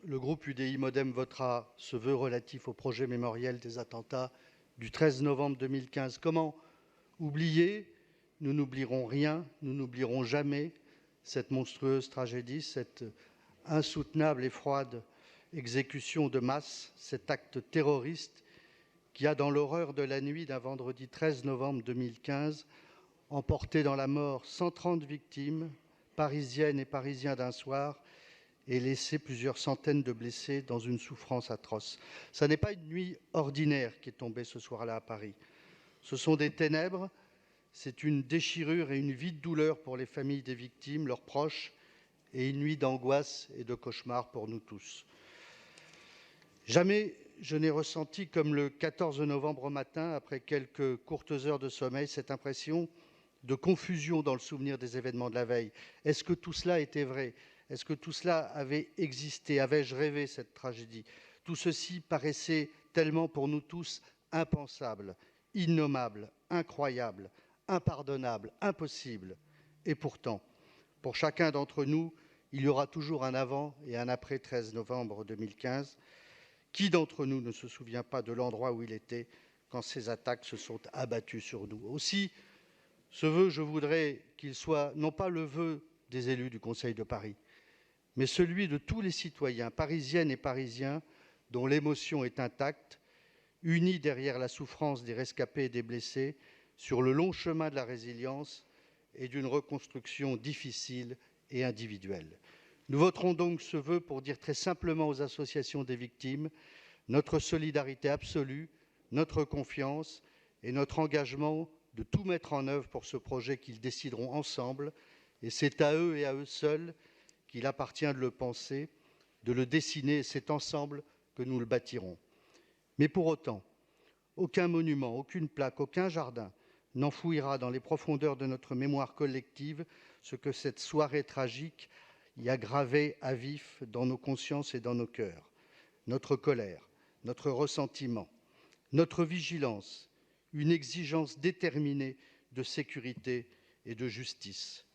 le groupe UDI Modem votera ce vœu relatif au projet mémoriel des attentats du 13 novembre 2015. Comment oublier? Nous n'oublierons rien, nous n'oublierons jamais cette monstrueuse tragédie, cette insoutenable et froide exécution de masse, cet acte terroriste qui a, dans l'horreur de la nuit d'un vendredi 13 novembre 2015, emporté dans la mort 130 victimes, parisiennes et parisiens d'un soir, et laissé plusieurs centaines de blessés dans une souffrance atroce. Ce n'est pas une nuit ordinaire qui est tombée ce soir-là à Paris. Ce sont des ténèbres, c'est une déchirure et une vive douleur pour les familles des victimes, leurs proches, et une nuit d'angoisse et de cauchemar pour nous tous. Jamais je n'ai ressenti, comme le 14 novembre au matin, après quelques courtes heures de sommeil, cette impression de confusion dans le souvenir des événements de la veille. Est-ce que tout cela était vrai? Est-ce que tout cela avait existé? Avais-je rêvé cette tragédie? Tout ceci paraissait tellement pour nous tous impensable, innommable, incroyable, impardonnable, impossible. Et pourtant, pour chacun d'entre nous, il y aura toujours un avant et un après 13 novembre 2015. Qui d'entre nous ne se souvient pas de l'endroit où il était quand ces attaques se sont abattues sur nous? Aussi, ce vœu, je voudrais qu'il soit non pas le vœu des élus du Conseil de Paris, mais celui de tous les citoyens, parisiennes et parisiens, dont l'émotion est intacte, unis derrière la souffrance des rescapés et des blessés, sur le long chemin de la résilience et d'une reconstruction difficile et individuelle. Nous voterons donc ce vœu pour dire très simplement aux associations des victimes notre solidarité absolue, notre confiance et notre engagement de tout mettre en œuvre pour ce projet qu'ils décideront ensemble. Et c'est à eux et à eux seuls qu'il appartient de le penser, de le dessiner, et c'est ensemble que nous le bâtirons. Mais pour autant, aucun monument, aucune plaque, aucun jardin n'enfouira dans les profondeurs de notre mémoire collective ce que cette soirée tragique y a gravé à vif dans nos consciences et dans nos cœurs. Notre colère, notre ressentiment, notre vigilance, une exigence déterminée de sécurité et de justice.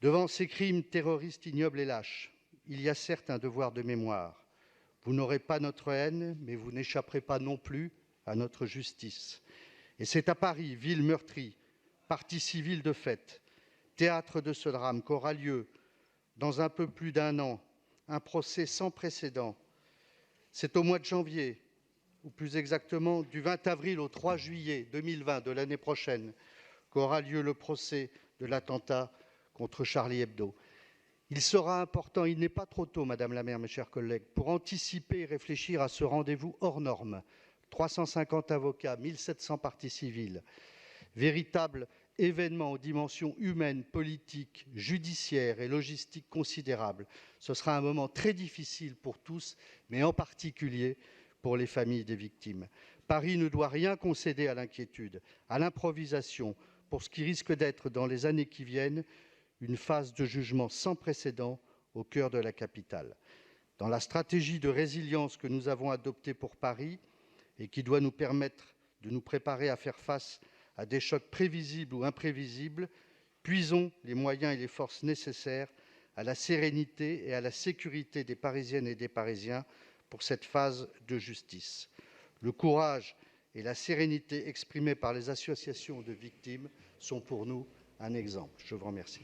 Devant ces crimes terroristes ignobles et lâches, il y a certes un devoir de mémoire. Vous n'aurez pas notre haine, mais vous n'échapperez pas non plus à notre justice. Et c'est à Paris, ville meurtrie, partie civile de fête, théâtre de ce drame, qu'aura lieu, dans un peu plus d'un an, un procès sans précédent. C'est au mois de janvier, ou plus exactement du 20 avril au 3 juillet 2020 de l'année prochaine, qu'aura lieu le procès de l'attentat contre Charlie Hebdo. Il sera important, il n'est pas trop tôt, Madame la maire, mes chers collègues, pour anticiper et réfléchir à ce rendez-vous hors norme. 350 avocats, 1700 parties civiles, véritable événement aux dimensions humaines, politiques, judiciaires et logistiques considérables. Ce sera un moment très difficile pour tous, mais en particulier pour les familles des victimes. Paris ne doit rien concéder à l'inquiétude, à l'improvisation, pour ce qui risque d'être, dans les années qui viennent, une phase de jugement sans précédent au cœur de la capitale. Dans la stratégie de résilience que nous avons adoptée pour Paris et qui doit nous permettre de nous préparer à faire face à des chocs prévisibles ou imprévisibles, puisons les moyens et les forces nécessaires à la sérénité et à la sécurité des Parisiennes et des Parisiens pour cette phase de justice. Le courage et la sérénité exprimés par les associations de victimes sont pour nous un exemple. Je vous remercie.